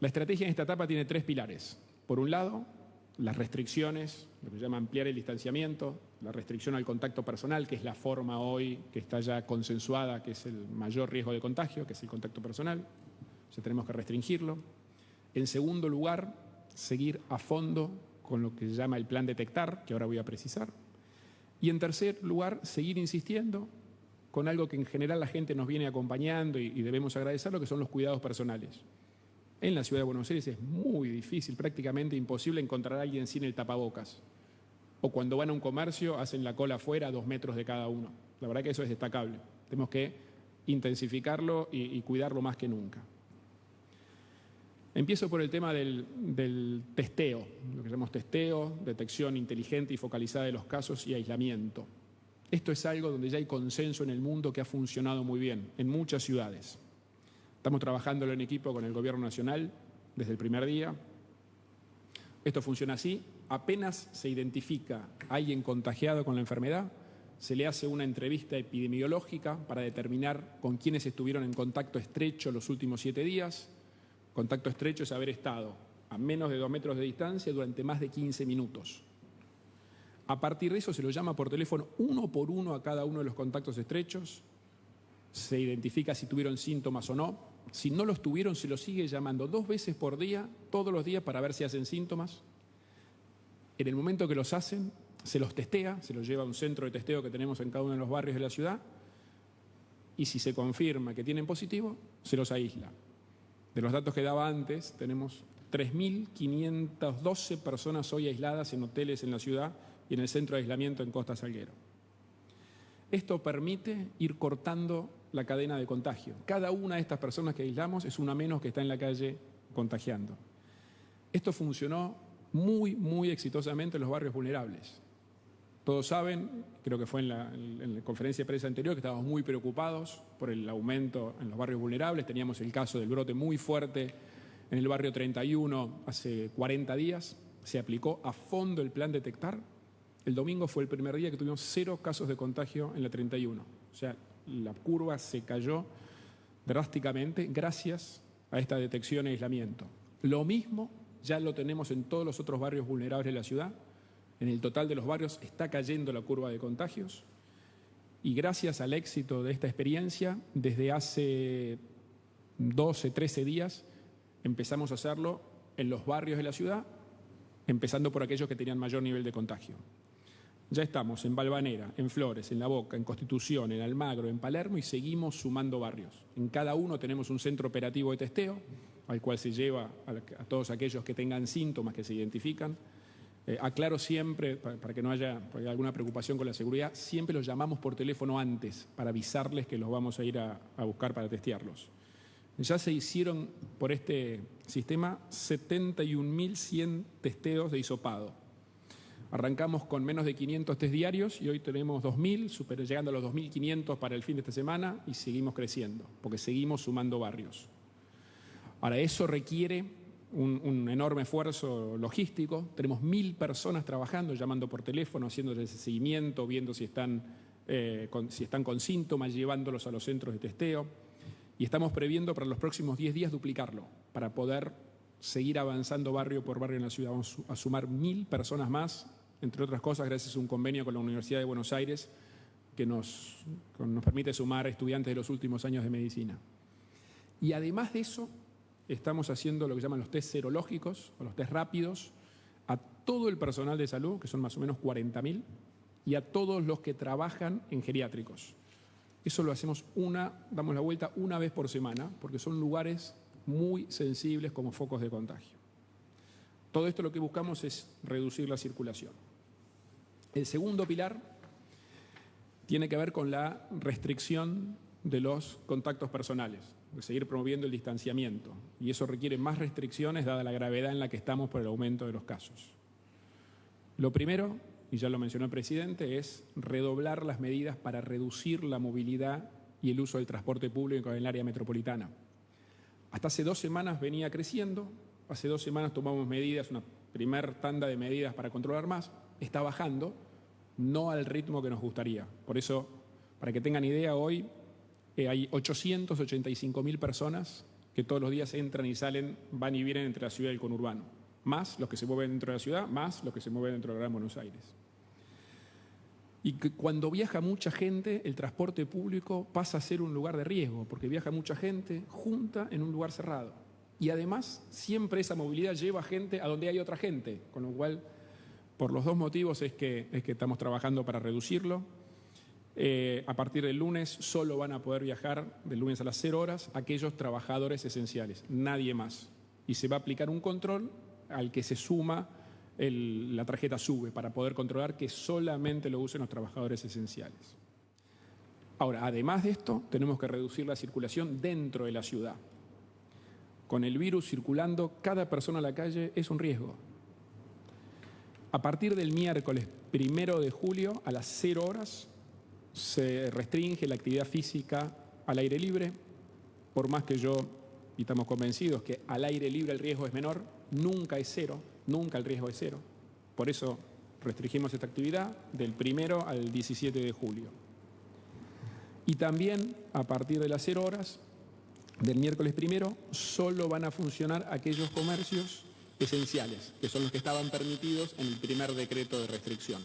La estrategia en esta etapa tiene 3 pilares. Por un lado, las restricciones, lo que se llama ampliar el distanciamiento, la restricción al contacto personal, que es la forma hoy que está ya consensuada, que es el mayor riesgo de contagio, que es el contacto personal. O sea, tenemos que restringirlo. En segundo lugar, seguir a fondo con lo que se llama el plan detectar, que ahora voy a precisar. Y en tercer lugar, seguir insistiendo con algo que en general la gente nos viene acompañando y debemos agradecerlo, que son los cuidados personales. En la ciudad de Buenos Aires es muy difícil, prácticamente imposible encontrar a alguien sin el tapabocas. O cuando van a un comercio hacen la cola afuera a 2 metros de cada uno. La verdad que eso es destacable. Tenemos que intensificarlo y cuidarlo más que nunca. Empiezo por el tema del testeo, lo que llamamos testeo, detección inteligente y focalizada de los casos y aislamiento. Esto es algo donde ya hay consenso en el mundo que ha funcionado muy bien en muchas ciudades. Estamos trabajándolo en equipo con el Gobierno Nacional desde el primer día. Esto funciona así. Apenas se identifica a alguien contagiado con la enfermedad, se le hace una entrevista epidemiológica para determinar con quiénes estuvieron en contacto estrecho los últimos 7 días. Contacto estrecho es haber estado a menos de 2 metros de distancia durante más de 15 minutos. A partir de eso se lo llama por teléfono uno por uno a cada uno de los contactos estrechos. Se identifica si tuvieron síntomas o no. Si no los tuvieron, se los sigue llamando 2 veces por día, todos los días, para ver si hacen síntomas. En el momento que los hacen, se los testea, se los lleva a un centro de testeo que tenemos en cada uno de los barrios de la ciudad. Y si se confirma que tienen positivo, se los aísla. De los datos que daba antes, tenemos 3.512 personas hoy aisladas en hoteles en la ciudad y en el centro de aislamiento en Costa Salguero. Esto permite ir cortando la cadena de contagio. Cada una de estas personas que aislamos es una menos que está en la calle contagiando. Esto funcionó muy exitosamente en los barrios vulnerables. Todos saben, creo que fue en la conferencia de prensa anterior, que estábamos muy preocupados por el aumento en los barrios vulnerables. Teníamos el caso del brote muy fuerte en el barrio 31 hace 40 días. Se aplicó a fondo el plan detectar. El domingo fue el primer día que tuvimos 0 casos de contagio en la 31. O sea, la curva se cayó drásticamente gracias a esta detección e aislamiento. Lo mismo ya lo tenemos en todos los otros barrios vulnerables de la ciudad. En el total de los barrios está cayendo la curva de contagios y gracias al éxito de esta experiencia, desde hace 12, 13 días empezamos a hacerlo en los barrios de la ciudad, empezando por aquellos que tenían mayor nivel de contagio. Ya estamos en Valvanera, en Flores, en La Boca, en Constitución, en Almagro, en Palermo y seguimos sumando barrios. En cada uno tenemos un centro operativo de testeo, al cual se lleva a todos aquellos que tengan síntomas que se identifican. Aclaro siempre, para que no haya alguna preocupación con la seguridad, siempre los llamamos por teléfono antes para avisarles que los vamos a ir a buscar para testearlos. Ya se hicieron por este sistema 71.100 testeos de hisopado. Arrancamos con menos de 500 test diarios y hoy tenemos 2.000, llegando a los 2.500 para el fin de esta semana y seguimos creciendo, porque seguimos sumando barrios. Ahora, eso requiere un enorme esfuerzo logístico. Tenemos 1.000 personas trabajando, llamando por teléfono, haciéndoles seguimiento, viendo si están con síntomas, llevándolos a los centros de testeo. Y estamos previendo para los próximos 10 días duplicarlo, para poder seguir avanzando barrio por barrio en la ciudad. Vamos a sumar 1.000 personas más, entre otras cosas, gracias a un convenio con la Universidad de Buenos Aires que nos permite sumar estudiantes de los últimos años de medicina. Y además de eso, estamos haciendo lo que llaman los test serológicos o los test rápidos a todo el personal de salud, que son más o menos 40.000, y a todos los que trabajan en geriátricos. Eso lo hacemos damos la vuelta una vez por semana, porque son lugares muy sensibles como focos de contagio. Todo esto lo que buscamos es reducir la circulación. El segundo pilar tiene que ver con la restricción de los contactos personales, de seguir promoviendo el distanciamiento. Y eso requiere más restricciones dada la gravedad en la que estamos por el aumento de los casos. Lo primero, y ya lo mencionó el presidente, es redoblar las medidas para reducir la movilidad y el uso del transporte público en el área metropolitana. Hasta hace 2 semanas venía creciendo, hace 2 semanas tomamos medidas, una primer tanda de medidas para controlar más, está bajando, no al ritmo que nos gustaría. Por eso, para que tengan idea, hoy hay 885.000 personas que todos los días entran y salen, van y vienen entre la ciudad y el conurbano, más los que se mueven dentro de la ciudad, más los que se mueven dentro de Gran Buenos Aires. Y que cuando viaja mucha gente, el transporte público pasa a ser un lugar de riesgo, porque viaja mucha gente junta en un lugar cerrado. Y además, siempre esa movilidad lleva gente a donde hay otra gente, con lo cual, por los dos motivos es que estamos trabajando para reducirlo. A partir del lunes solo van a poder viajar, del lunes a las 0 horas, aquellos trabajadores esenciales, nadie más. Y se va a aplicar un control al que se suma la tarjeta SUBE para poder controlar que solamente lo usen los trabajadores esenciales. Ahora, además de esto, tenemos que reducir la circulación dentro de la ciudad. Con el virus circulando, cada persona a la calle es un riesgo. A partir del miércoles 1 de julio a las 0 horas se restringe la actividad física al aire libre, por más que y estamos convencidos que al aire libre el riesgo es menor, nunca es cero, nunca el riesgo es cero. Por eso restringimos esta actividad del 1 al 17 de julio. Y también a partir de las 0 horas del miércoles 1 solo van a funcionar aquellos comercios esenciales, que son los que estaban permitidos en el primer decreto de restricción.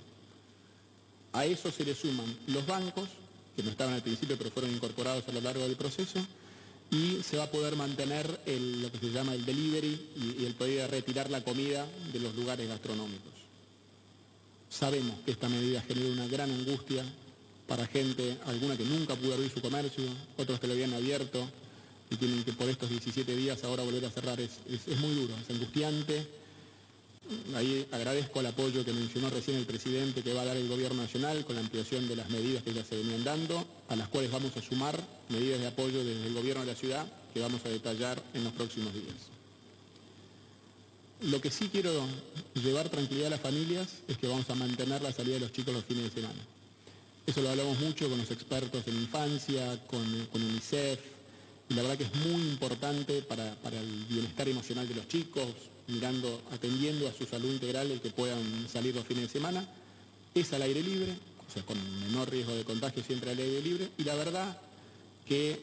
A eso se le suman los bancos, que no estaban al principio pero fueron incorporados a lo largo del proceso, y se va a poder mantener lo que se llama el delivery y el poder retirar la comida de los lugares gastronómicos. Sabemos que esta medida genera una gran angustia para gente, alguna que nunca pudo abrir su comercio, otros que lo habían abierto y tienen que por estos 17 días ahora volver a cerrar. Es muy duro, es angustiante. Ahí agradezco el apoyo que mencionó recién el presidente que va a dar el Gobierno Nacional con la ampliación de las medidas que ya se venían dando, a las cuales vamos a sumar medidas de apoyo desde el Gobierno de la ciudad que vamos a detallar en los próximos días. Lo que sí quiero llevar tranquilidad a las familias es que vamos a mantener la salida de los chicos los fines de semana. Eso lo hablamos mucho con los expertos en infancia, con UNICEF, y la verdad que es muy importante para el bienestar emocional de los chicos, atendiendo a su salud integral el que puedan salir los fines de semana. Es al aire libre, o sea, con menor riesgo de contagio siempre al aire libre, y la verdad que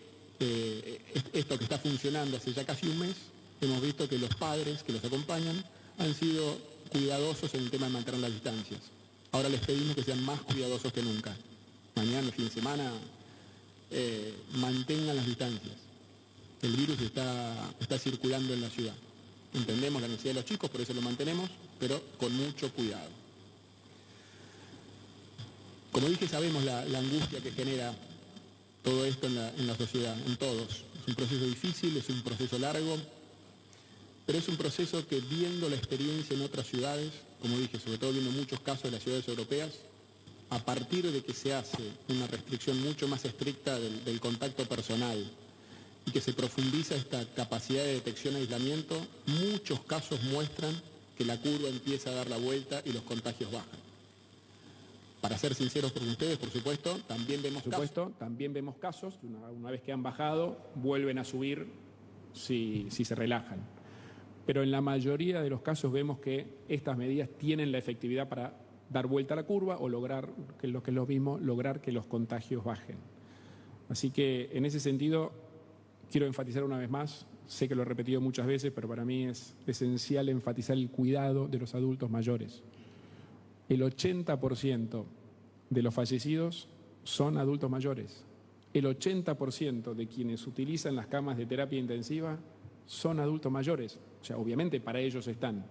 esto que está funcionando hace ya casi un mes, hemos visto que los padres que los acompañan han sido cuidadosos en el tema de mantener las distancias. Ahora les pedimos que sean más cuidadosos que nunca. Mañana, el fin de semana, mantengan las distancias. El virus está circulando en la ciudad. Entendemos la necesidad de los chicos, por eso lo mantenemos, pero con mucho cuidado. Como dije, sabemos la angustia que genera todo esto en la sociedad, en todos. Es un proceso difícil, es un proceso largo, pero es un proceso que, viendo la experiencia en otras ciudades, como dije, sobre todo viendo muchos casos de las ciudades europeas, a partir de que se hace una restricción mucho más estricta del contacto personal y que se profundiza esta capacidad de detección e aislamiento, muchos casos muestran que la curva empieza a dar la vuelta y los contagios bajan. Para ser sinceros con ustedes, por supuesto, también vemos casos que una vez que han bajado, vuelven a subir si se relajan. Pero en la mayoría de los casos vemos que estas medidas tienen la efectividad para dar vuelta a la curva o lograr, que es lo mismo, lograr que los contagios bajen. Así que en ese sentido quiero enfatizar una vez más, sé que lo he repetido muchas veces, pero para mí es esencial enfatizar el cuidado de los adultos mayores. El 80% de los fallecidos son adultos mayores. El 80% de quienes utilizan las camas de terapia intensiva son adultos mayores. O sea, obviamente para ellos están.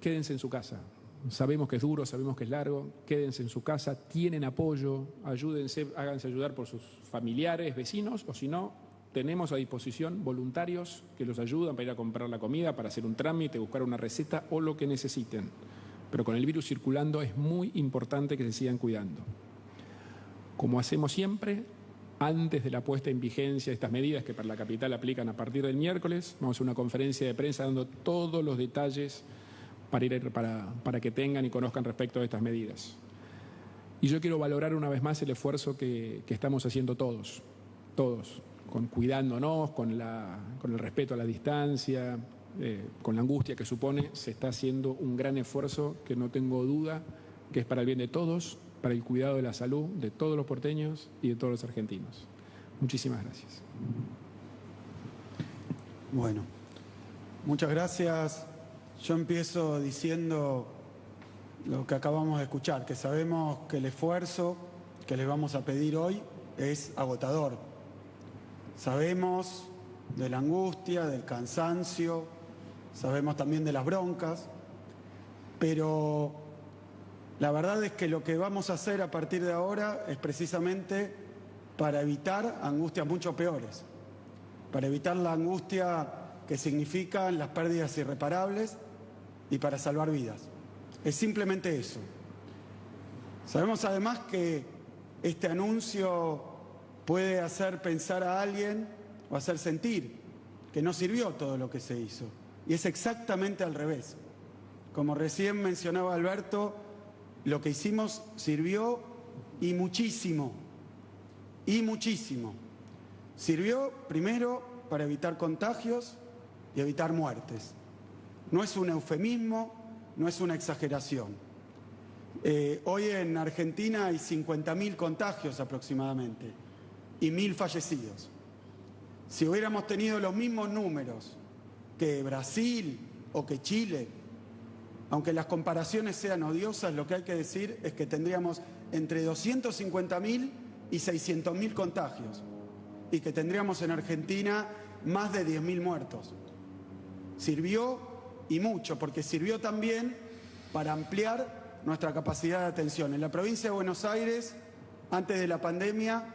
Quédense en su casa. Sabemos que es duro, sabemos que es largo. Quédense en su casa, tienen apoyo, ayúdense, háganse ayudar por sus familiares, vecinos, o si no, tenemos a disposición voluntarios que los ayudan para ir a comprar la comida, para hacer un trámite, buscar una receta o lo que necesiten. Pero con el virus circulando es muy importante que se sigan cuidando. Como hacemos siempre, antes de la puesta en vigencia de estas medidas que para la capital aplican a partir del miércoles, vamos a hacer una conferencia de prensa dando todos los detalles para que tengan y conozcan respecto de estas medidas. Y yo quiero valorar una vez más el esfuerzo que estamos haciendo todos, cuidándonos, con el respeto a la distancia, con la angustia que supone, se está haciendo un gran esfuerzo que no tengo duda que es para el bien de todos, para el cuidado de la salud de todos los porteños y de todos los argentinos. Muchísimas gracias. Bueno, muchas gracias. Yo empiezo diciendo lo que acabamos de escuchar, que sabemos que el esfuerzo que les vamos a pedir hoy es agotador. Sabemos de la angustia, del cansancio, sabemos también de las broncas, pero la verdad es que lo que vamos a hacer a partir de ahora es precisamente para evitar angustias mucho peores, para evitar la angustia que significan las pérdidas irreparables y para salvar vidas. Es simplemente eso. Sabemos además que este anuncio puede hacer pensar a alguien o hacer sentir que no sirvió todo lo que se hizo. Y es exactamente al revés. Como recién mencionaba Alberto, lo que hicimos sirvió y muchísimo. Y muchísimo. Sirvió primero para evitar contagios y evitar muertes. No es un eufemismo, no es una exageración. Hoy en Argentina hay 50.000 contagios aproximadamente y 1.000 fallecidos. Si hubiéramos tenido los mismos números que Brasil o que Chile, aunque las comparaciones sean odiosas, lo que hay que decir es que tendríamos entre 250.000 y 600.000 contagios y que tendríamos en Argentina más de 10.000 muertos. Sirvió y mucho, porque sirvió también para ampliar nuestra capacidad de atención. En la provincia de Buenos Aires, antes de la pandemia,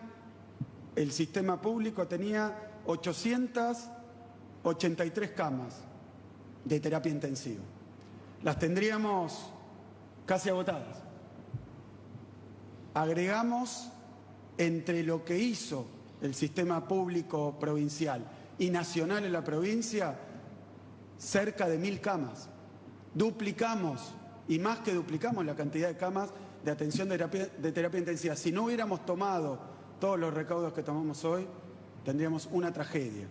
el sistema público tenía 883 camas de terapia intensiva. Las tendríamos casi agotadas. Agregamos entre lo que hizo el sistema público provincial y nacional en la provincia cerca de 1.000 camas. Duplicamos y más que duplicamos la cantidad de camas de atención de terapia intensiva. Si no hubiéramos tomado todos los recaudos que tomamos hoy, tendríamos una tragedia.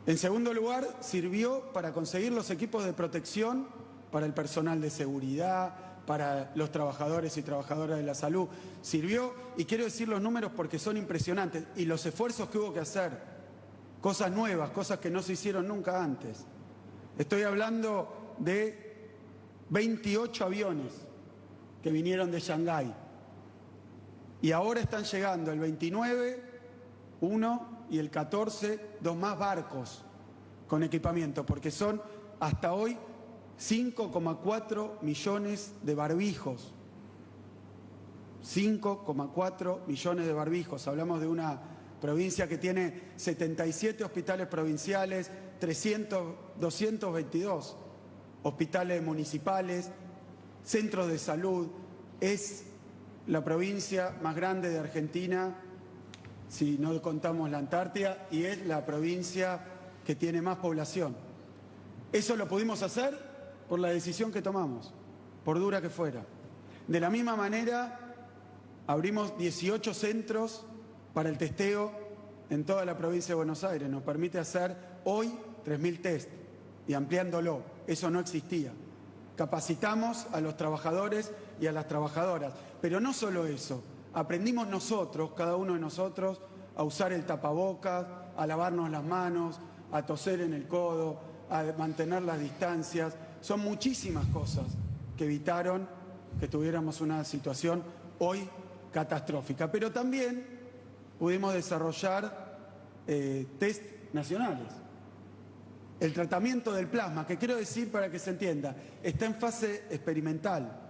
En segundo lugar, sirvió para conseguir los equipos de protección para el personal de seguridad, para los trabajadores y trabajadoras de la salud. Sirvió, y quiero decir los números porque son impresionantes, y los esfuerzos que hubo que hacer, cosas nuevas, cosas que no se hicieron nunca antes. Estoy hablando de 28 aviones que vinieron de Shanghái, y ahora están llegando el 29, uno, y el 14, dos más barcos con equipamiento, porque son hasta hoy 5,4 millones de barbijos. 5,4 millones de barbijos. Hablamos de una provincia que tiene 77 hospitales provinciales, 222 hospitales municipales, centros de salud. Es la provincia más grande de Argentina, si no contamos la Antártida, y es la provincia que tiene más población. Eso lo pudimos hacer por la decisión que tomamos, por dura que fuera. De la misma manera, abrimos 18 centros para el testeo en toda la provincia de Buenos Aires. Nos permite hacer hoy 3.000 test y ampliándolo. Eso no existía. Capacitamos a los trabajadores y a las trabajadoras. Pero no solo eso, aprendimos nosotros, cada uno de nosotros, a usar el tapabocas, a lavarnos las manos, a toser en el codo, a mantener las distancias. Son muchísimas cosas que evitaron que tuviéramos una situación hoy catastrófica. Pero también pudimos desarrollar test nacionales. El tratamiento del plasma, que quiero decir para que se entienda, está en fase experimental,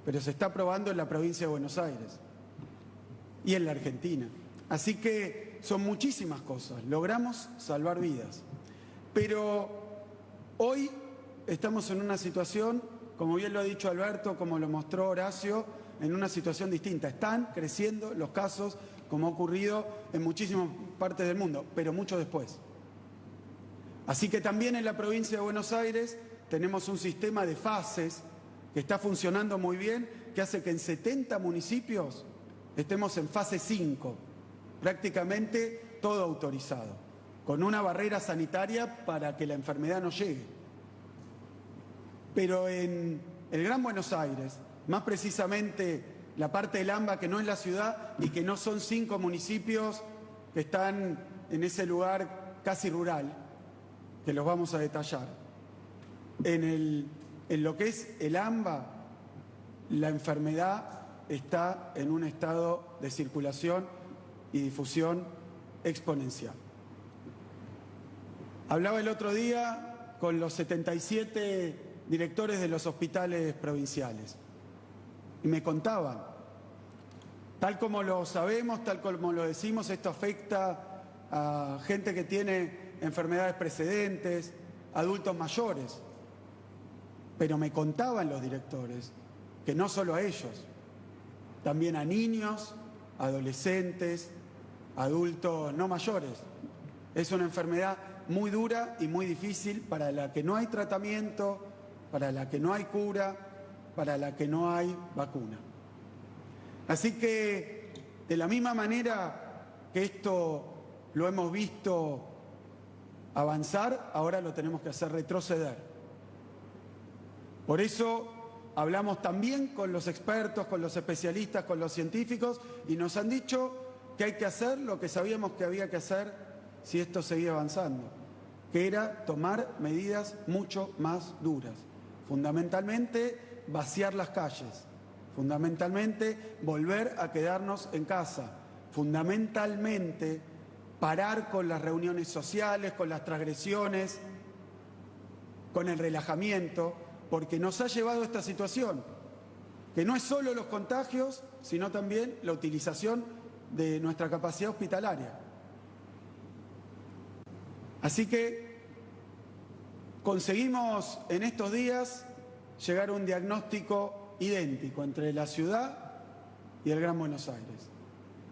pero se está probando en la provincia de Buenos Aires y en la Argentina. Así que son muchísimas cosas. Logramos salvar vidas. Pero hoy estamos en una situación, como bien lo ha dicho Alberto, como lo mostró Horacio, en una situación distinta. Están creciendo los casos, como ha ocurrido en muchísimas partes del mundo, pero mucho después. Así que también en la provincia de Buenos Aires tenemos un sistema de fases que está funcionando muy bien, que hace que en 70 municipios estemos en fase 5, prácticamente todo autorizado. con una barrera sanitaria para que la enfermedad no llegue. Pero en el Gran Buenos Aires, más precisamente la parte del AMBA que no es la ciudad y que no son 5 municipios que están en ese lugar casi rural, que los vamos a detallar. En lo que es el AMBA, la enfermedad está en un estado de circulación y difusión exponencial. Hablaba el otro día con los 77 directores de los hospitales provinciales y me contaban, tal como lo sabemos, tal como lo decimos, esto afecta a gente que tiene enfermedades precedentes, adultos mayores, pero me contaban los directores que no solo a ellos, también a niños, adolescentes, adultos no mayores. Es una enfermedad muy dura y muy difícil para la que no hay tratamiento, para la que no hay cura, para la que no hay vacuna. Así que, de la misma manera que esto lo hemos visto avanzar, ahora lo tenemos que hacer retroceder. Por eso hablamos también con los expertos, con los especialistas, con los científicos y nos han dicho que hay que hacer lo que sabíamos que había que hacer si esto seguía avanzando, que era tomar medidas mucho más duras. Fundamentalmente, vaciar las calles. Fundamentalmente, volver a quedarnos en casa. Fundamentalmente, parar con las reuniones sociales, con las transgresiones, con el relajamiento, porque nos ha llevado a esta situación, que no es solo los contagios, sino también la utilización de nuestra capacidad hospitalaria. Así que conseguimos en estos días llegar a un diagnóstico idéntico entre la ciudad y el Gran Buenos Aires.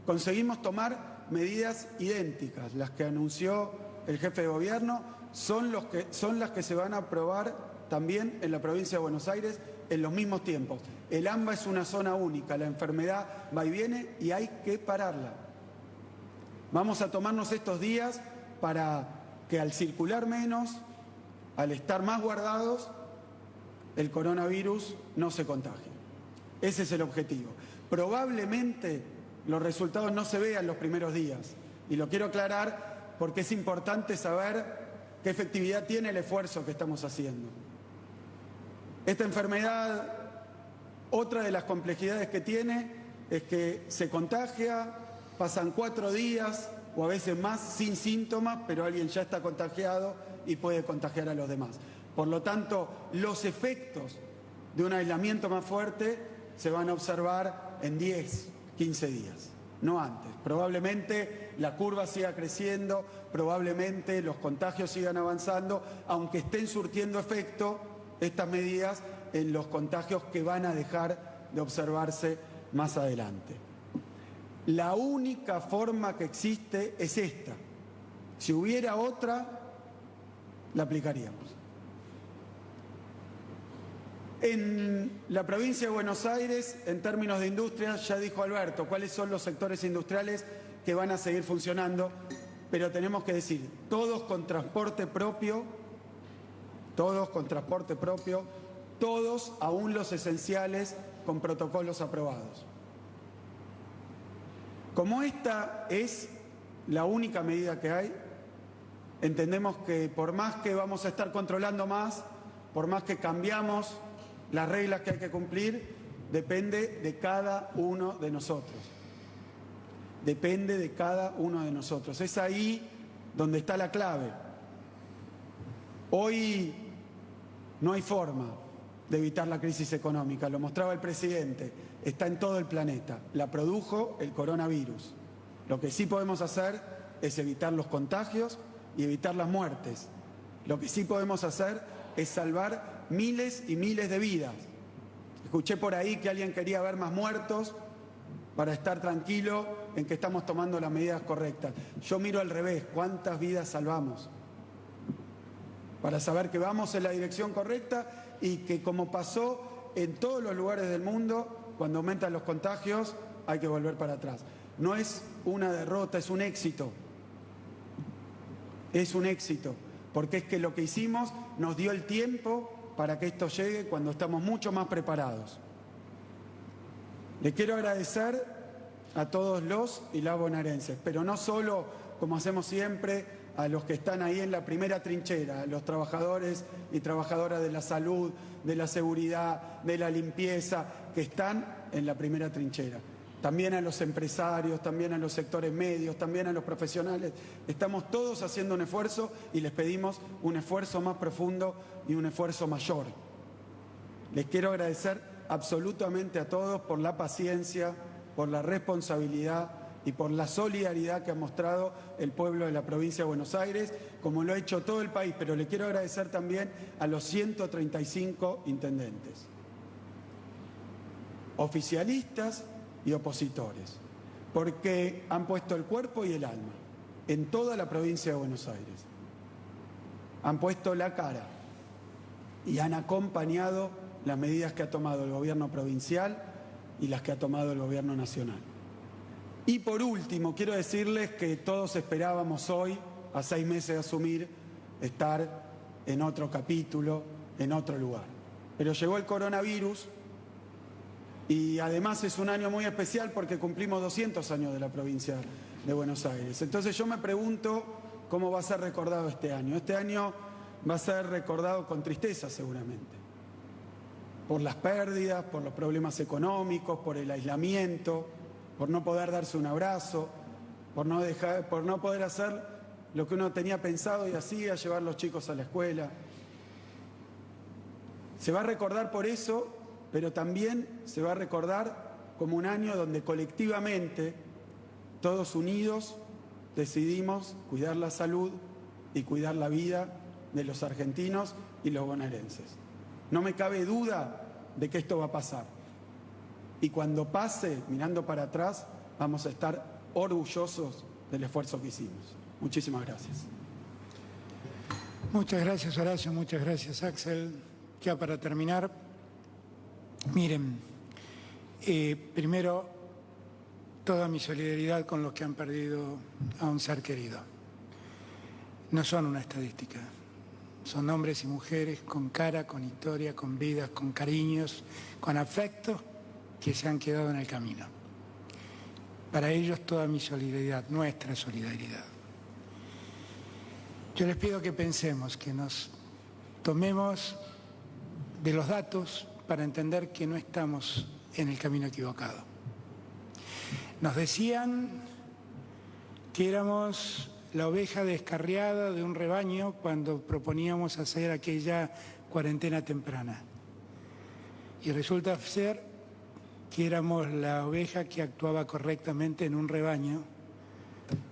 Conseguimos tomar medidas idénticas, las que anunció el jefe de gobierno, son las que se van a aprobar también en la provincia de Buenos Aires en los mismos tiempos. El AMBA es una zona única, la enfermedad va y viene y hay que pararla. Vamos a tomarnos estos días para que al circular menos, al estar más guardados, el coronavirus no se contagie. Ese es el objetivo. Probablemente los resultados no se vean los primeros días y lo quiero aclarar porque es importante saber qué efectividad tiene el esfuerzo que estamos haciendo. Esta enfermedad, otra de las complejidades que tiene es que se contagia, pasan 4 días o a veces más sin síntomas, pero alguien ya está contagiado y puede contagiar a los demás. Por lo tanto, los efectos de un aislamiento más fuerte se van a observar en 10, 15 días, no antes. Probablemente la curva siga creciendo, probablemente los contagios sigan avanzando, aunque estén surtiendo efecto estas medidas en los contagios que van a dejar de observarse más adelante. La única forma que existe es esta. Si hubiera otra, la aplicaríamos. En la provincia de Buenos Aires, en términos de industria, ya dijo Alberto cuáles son los sectores industriales que van a seguir funcionando, pero tenemos que decir, todos con transporte propio, todos, aún los esenciales, con protocolos aprobados. Como esta es la única medida que hay, entendemos que por más que vamos a estar controlando más, por más que cambiamos las reglas que hay que cumplir, depende de cada uno de nosotros. Depende de cada uno de nosotros. Es ahí donde está la clave. Hoy no hay forma de evitar la crisis económica, lo mostraba el presidente, está en todo el planeta, la produjo el coronavirus. Lo que sí podemos hacer es evitar los contagios y evitar las muertes. Lo que sí podemos hacer es salvar miles y miles de vidas. Escuché por ahí que alguien quería ver más muertos para estar tranquilo en que estamos tomando las medidas correctas. Yo miro al revés, ¿cuántas vidas salvamos? Para saber que vamos en la dirección correcta y que, como pasó en todos los lugares del mundo, cuando aumentan los contagios hay que volver para atrás. No es una derrota, es un éxito. es un éxito, porque es que lo que hicimos nos dio el tiempo para que esto llegue cuando estamos mucho más preparados. Le quiero agradecer a todos los y las bonaerenses, pero no solo, como hacemos siempre, a los que están ahí en la primera trinchera, a los trabajadores y trabajadoras de la salud, de la seguridad, de la limpieza, que están en la primera trinchera. También a los empresarios, también a los sectores medios, también a los profesionales. Estamos todos haciendo un esfuerzo y les pedimos un esfuerzo más profundo y un esfuerzo mayor. Les quiero agradecer absolutamente a todos por la paciencia, por la responsabilidad y por la solidaridad que ha mostrado el pueblo de la provincia de Buenos Aires, como lo ha hecho todo el país, pero le quiero agradecer también a los 135 intendentes, oficialistas y opositores, porque han puesto el cuerpo y el alma en toda la provincia de Buenos Aires. Han puesto la cara y han acompañado las medidas que ha tomado el gobierno provincial y las que ha tomado el gobierno nacional. Y por último, quiero decirles que todos esperábamos hoy, a 6 meses de asumir, estar en otro capítulo, en otro lugar. Pero llegó el coronavirus y además es un año muy especial porque cumplimos 200 años de la provincia de Buenos Aires. Entonces yo me pregunto cómo va a ser recordado este año. Este año va a ser recordado con tristeza seguramente, por las pérdidas, por los problemas económicos, por el aislamiento, por no poder darse un abrazo, por no poder hacer lo que uno tenía pensado y hacía, llevar a los chicos a la escuela. Se va a recordar por eso, pero también se va a recordar como un año donde colectivamente, todos unidos, decidimos cuidar la salud y cuidar la vida de los argentinos y los bonaerenses. No me cabe duda de que esto va a pasar. Y cuando pase, mirando para atrás, vamos a estar orgullosos del esfuerzo que hicimos. Muchísimas gracias. Muchas gracias, Horacio. Muchas gracias, Axel. Ya para terminar, miren, primero, toda mi solidaridad con los que han perdido a un ser querido. No son una estadística. Son hombres y mujeres con cara, con historia, con vidas, con cariños, con afectos que se han quedado en el camino. Para ellos toda mi solidaridad, nuestra solidaridad. Yo les pido que pensemos, que nos tomemos de los datos para entender que no estamos en el camino equivocado. Nos decían que éramos la oveja descarriada de un rebaño cuando proponíamos hacer aquella cuarentena temprana. Y resulta ser que éramos la oveja que actuaba correctamente en un rebaño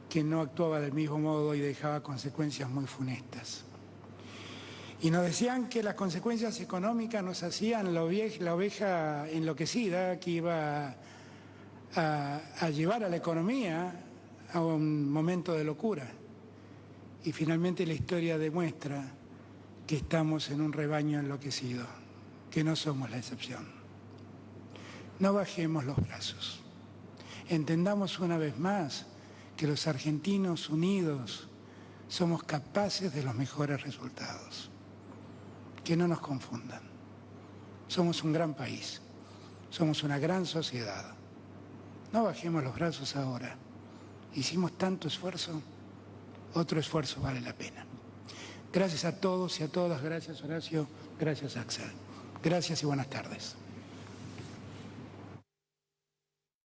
que no actuaba del mismo modo y dejaba consecuencias muy funestas. Y nos decían que las consecuencias económicas nos hacían la oveja enloquecida que iba a llevar a la economía a un momento de locura. Y finalmente la historia demuestra que estamos en un rebaño enloquecido, que no somos la excepción. No bajemos los brazos. Entendamos una vez más que los argentinos unidos somos capaces de los mejores resultados. Que no nos confundan. Somos un gran país, somos una gran sociedad. No bajemos los brazos ahora. Hicimos tanto esfuerzo, otro esfuerzo vale la pena. Gracias a todos y a todas, gracias Horacio, gracias Axel. Gracias y buenas tardes.